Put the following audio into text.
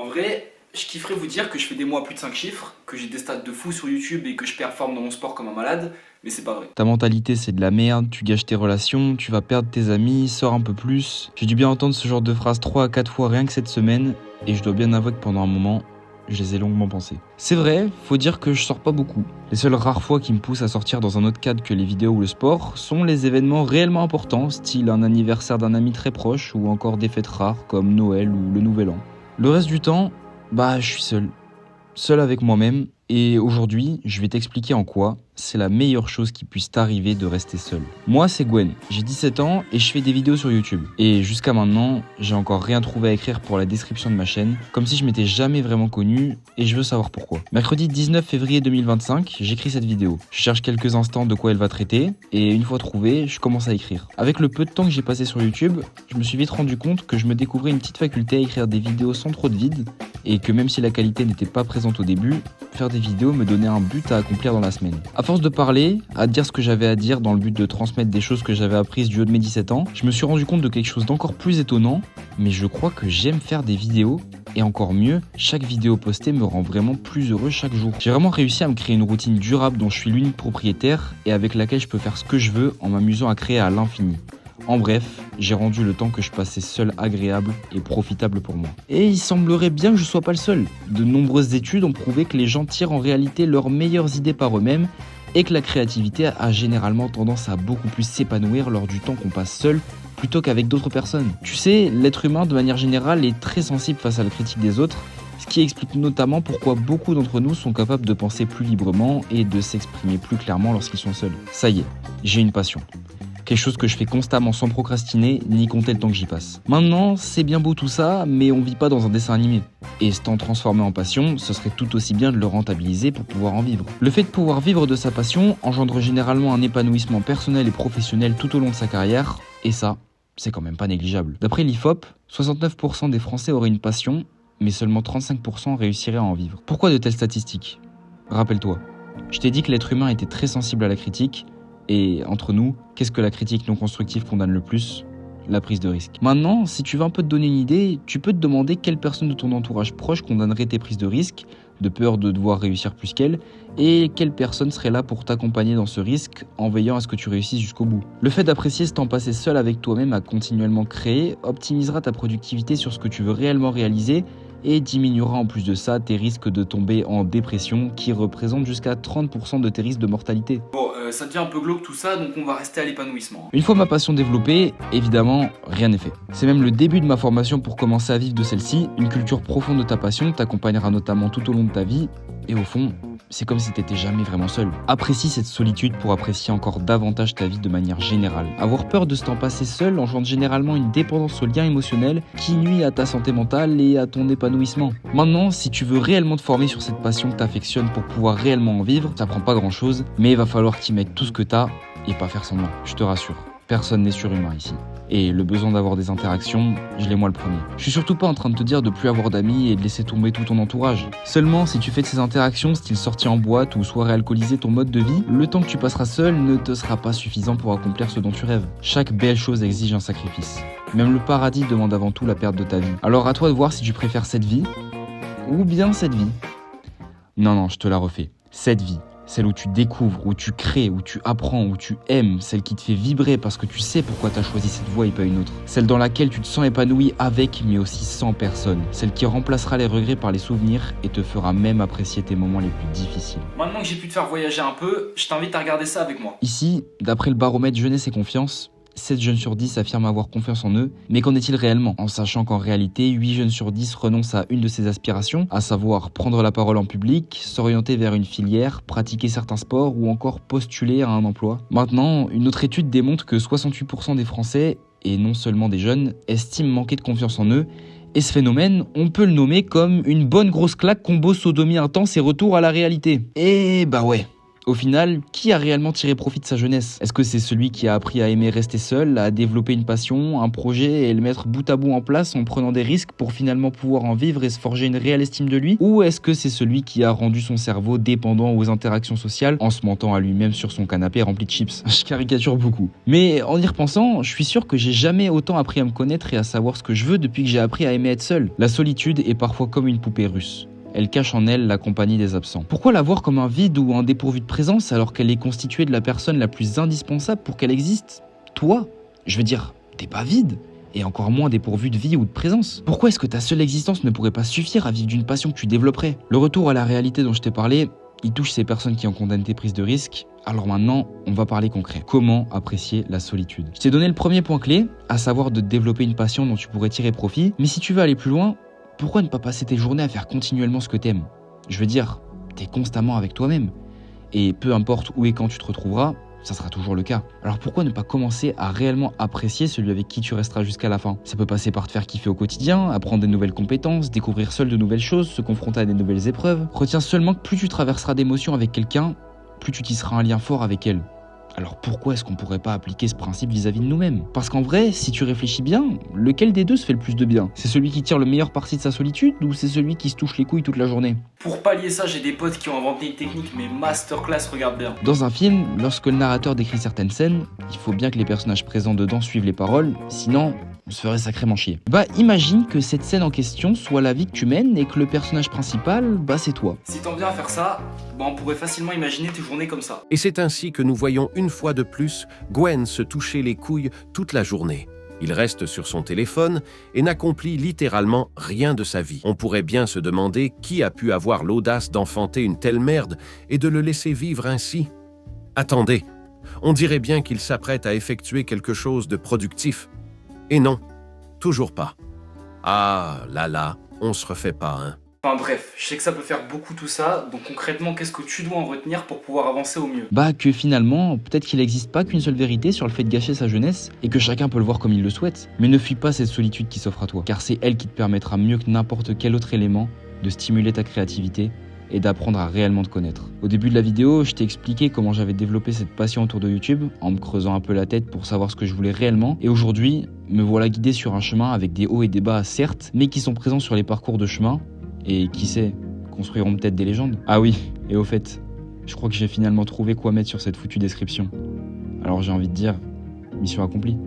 vrai, je kifferais vous dire que je fais des mois à plus de 5 chiffres, que j'ai des stats de fou sur YouTube et que je performe dans mon sport comme un malade, mais c'est pas vrai. Ta mentalité, c'est de la merde, tu gâches tes relations, tu vas perdre tes amis, sors un peu plus. J'ai dû bien entendre ce genre de phrase 3 à 4 fois rien que cette semaine, et je dois bien avouer que pendant un moment, je les ai longuement pensées. C'est vrai, faut dire que je sors pas beaucoup. Les seules rares fois qui me poussent à sortir dans un autre cadre que les vidéos ou le sport sont les événements réellement importants, style un anniversaire d'un ami très proche ou encore des fêtes rares comme Noël ou le Nouvel An. Le reste du temps, je suis seul avec moi-même, et aujourd'hui, je vais t'expliquer en quoi c'est la meilleure chose qui puisse t'arriver de rester seul. Moi, c'est Gwen, j'ai 17 ans et je fais des vidéos sur YouTube. Et jusqu'à maintenant, j'ai encore rien trouvé à écrire pour la description de ma chaîne, comme si je m'étais jamais vraiment connu, et je veux savoir pourquoi. Mercredi 19 février 2025, j'écris cette vidéo. Je cherche quelques instants de quoi elle va traiter, et une fois trouvé, je commence à écrire. Avec le peu de temps que j'ai passé sur YouTube, je me suis vite rendu compte que je me découvrais une petite faculté à écrire des vidéos sans trop de vide, et que même si la qualité n'était pas présente au début, faire des vidéos me donnait un but à accomplir dans la semaine. À force de parler, à dire ce que j'avais à dire dans le but de transmettre des choses que j'avais apprises du haut de mes 17 ans, je me suis rendu compte de quelque chose d'encore plus étonnant, mais je crois que j'aime faire des vidéos, et encore mieux, chaque vidéo postée me rend vraiment plus heureux chaque jour. J'ai vraiment réussi à me créer une routine durable dont je suis l'unique propriétaire, et avec laquelle je peux faire ce que je veux en m'amusant à créer à l'infini. En bref, j'ai rendu le temps que je passais seul agréable et profitable pour moi. Et il semblerait bien que je sois pas le seul. De nombreuses études ont prouvé que les gens tirent en réalité leurs meilleures idées par eux-mêmes et que la créativité a généralement tendance à beaucoup plus s'épanouir lors du temps qu'on passe seul plutôt qu'avec d'autres personnes. Tu sais, l'être humain de manière générale est très sensible face à la critique des autres, ce qui explique notamment pourquoi beaucoup d'entre nous sont capables de penser plus librement et de s'exprimer plus clairement lorsqu'ils sont seuls. Ça y est, j'ai une passion. Quelque chose que je fais constamment sans procrastiner, ni compter le temps que j'y passe. Maintenant, c'est bien beau tout ça, mais on vit pas dans un dessin animé. Et ce temps transformé en passion, ce serait tout aussi bien de le rentabiliser pour pouvoir en vivre. Le fait de pouvoir vivre de sa passion engendre généralement un épanouissement personnel et professionnel tout au long de sa carrière, et ça, c'est quand même pas négligeable. D'après l'IFOP, 69% des Français auraient une passion, mais seulement 35% réussiraient à en vivre. Pourquoi de telles statistiques ? Rappelle-toi, je t'ai dit que l'être humain était très sensible à la critique, et entre nous, qu'est-ce que la critique non constructive condamne le plus ? La prise de risque. Maintenant, si tu veux un peu te donner une idée, tu peux te demander quelle personne de ton entourage proche condamnerait tes prises de risque, de peur de devoir réussir plus qu'elle, et quelle personne serait là pour t'accompagner dans ce risque en veillant à ce que tu réussisses jusqu'au bout. Le fait d'apprécier ce temps passé seul avec toi-même à continuellement créer optimisera ta productivité sur ce que tu veux réellement réaliser et diminuera en plus de ça tes risques de tomber en dépression qui représentent jusqu'à 30% de tes risques de mortalité. Bon, ça devient un peu glauque tout ça, donc on va rester à l'épanouissement. Une fois ma passion développée, évidemment, rien n'est fait. C'est même le début de ma formation pour commencer à vivre de celle-ci. Une culture profonde de ta passion t'accompagnera notamment tout au long de ta vie, et au fond, c'est comme si t'étais jamais vraiment seul. Apprécie cette solitude pour apprécier encore davantage ta vie de manière générale. Avoir peur de se temps passer seul engendre généralement une dépendance aux liens émotionnels qui nuit à ta santé mentale et à ton épanouissement. Maintenant, si tu veux réellement te former sur cette passion que t'affectionnes pour pouvoir réellement en vivre, ça prend pas grand chose, mais il va falloir t'y mettre tout ce que t'as et pas faire semblant. Je te rassure, personne n'est surhumain ici. Et le besoin d'avoir des interactions, je l'ai moi le premier. Je suis surtout pas en train de te dire de plus avoir d'amis et de laisser tomber tout ton entourage. Seulement, si tu fais de ces interactions, style sortie en boîte ou soirée alcoolisée ton mode de vie, le temps que tu passeras seul ne te sera pas suffisant pour accomplir ce dont tu rêves. Chaque belle chose exige un sacrifice. Même le paradis demande avant tout la perte de ta vie. Alors à toi de voir si tu préfères cette vie ou bien cette vie. Non, je te la refais. Cette vie. Celle où tu découvres, où tu crées, où tu apprends, où tu aimes, celle qui te fait vibrer parce que tu sais pourquoi tu as choisi cette voie et pas une autre. Celle dans laquelle tu te sens épanoui avec mais aussi sans personne. Celle qui remplacera les regrets par les souvenirs et te fera même apprécier tes moments les plus difficiles. Maintenant que j'ai pu te faire voyager un peu, je t'invite à regarder ça avec moi. Ici, d'après le baromètre Jeunesse et Confiance, 7 jeunes sur 10 affirment avoir confiance en eux, mais qu'en est-il réellement ? En sachant qu'en réalité, 8 jeunes sur 10 renoncent à une de ces aspirations, à savoir prendre la parole en public, s'orienter vers une filière, pratiquer certains sports ou encore postuler à un emploi. Maintenant, une autre étude démontre que 68% des Français, et non seulement des jeunes, estiment manquer de confiance en eux, et ce phénomène, on peut le nommer comme une bonne grosse claque combo sodomie intense et retour à la réalité. Et ouais. Au final, qui a réellement tiré profit de sa jeunesse? Est-ce que c'est celui qui a appris à aimer rester seul, à développer une passion, un projet et le mettre bout à bout en place en prenant des risques pour finalement pouvoir en vivre et se forger une réelle estime de lui? Ou est-ce que c'est celui qui a rendu son cerveau dépendant aux interactions sociales en se mentant à lui-même sur son canapé rempli de chips? Je caricature beaucoup. Mais en y repensant, je suis sûr que j'ai jamais autant appris à me connaître et à savoir ce que je veux depuis que j'ai appris à aimer être seul. La solitude est parfois comme une poupée russe. Elle cache en elle la compagnie des absents. Pourquoi la voir comme un vide ou un dépourvu de présence alors qu'elle est constituée de la personne la plus indispensable pour qu'elle existe? Toi, je veux dire, t'es pas vide, et encore moins dépourvu de vie ou de présence. Pourquoi est-ce que ta seule existence ne pourrait pas suffire à vivre d'une passion que tu développerais? Le retour à la réalité dont je t'ai parlé, il touche ces personnes qui ont condamné tes prises de risques. Alors maintenant, on va parler concret. Comment apprécier la solitude? Je t'ai donné le premier point clé, à savoir de développer une passion dont tu pourrais tirer profit, mais si tu veux aller plus loin, pourquoi ne pas passer tes journées à faire continuellement ce que t'aimes? Je veux dire, t'es constamment avec toi-même. Et peu importe où et quand tu te retrouveras, ça sera toujours le cas. Alors pourquoi ne pas commencer à réellement apprécier celui avec qui tu resteras jusqu'à la fin? Ça peut passer par te faire kiffer au quotidien, apprendre des nouvelles compétences, découvrir seul de nouvelles choses, se confronter à des nouvelles épreuves. Retiens seulement que plus tu traverseras d'émotions avec quelqu'un, plus tu tisseras un lien fort avec elle. Alors pourquoi est-ce qu'on pourrait pas appliquer ce principe vis-à-vis de nous-mêmes? Parce qu'en vrai, si tu réfléchis bien, lequel des deux se fait le plus de bien? C'est celui qui tire le meilleur parti de sa solitude ou c'est celui qui se touche les couilles toute la journée? Pour pallier ça, j'ai des potes qui ont inventé une technique, mais masterclass, regarde bien. Dans un film, lorsque le narrateur décrit certaines scènes, il faut bien que les personnages présents dedans suivent les paroles, sinon on se ferait sacrément chier. Imagine que cette scène en question soit la vie que tu mènes et que le personnage principal, c'est toi. Si t'en viens à faire ça, on pourrait facilement imaginer tes journées comme ça. Et c'est ainsi que nous voyons une fois de plus Gwen se toucher les couilles toute la journée. Il reste sur son téléphone et n'accomplit littéralement rien de sa vie. On pourrait bien se demander qui a pu avoir l'audace d'enfanter une telle merde et de le laisser vivre ainsi. Attendez, on dirait bien qu'il s'apprête à effectuer quelque chose de productif. Et non, toujours pas. Ah là, on se refait pas, hein. Enfin bref, je sais que ça peut faire beaucoup tout ça, donc concrètement, qu'est-ce que tu dois en retenir pour pouvoir avancer au mieux? Que finalement, peut-être qu'il n'existe pas qu'une seule vérité sur le fait de gâcher sa jeunesse et que chacun peut le voir comme il le souhaite. Mais ne fuis pas cette solitude qui s'offre à toi, car c'est elle qui te permettra mieux que n'importe quel autre élément de stimuler ta créativité et d'apprendre à réellement te connaître. Au début de la vidéo, je t'ai expliqué comment j'avais développé cette passion autour de YouTube, en me creusant un peu la tête pour savoir ce que je voulais réellement, et aujourd'hui, me voilà guidé sur un chemin avec des hauts et des bas certes, mais qui sont présents sur les parcours de chemin, et qui sait, construiront peut-être des légendes. Ah oui, et au fait, je crois que j'ai finalement trouvé quoi mettre sur cette foutue description. Alors j'ai envie de dire, mission accomplie.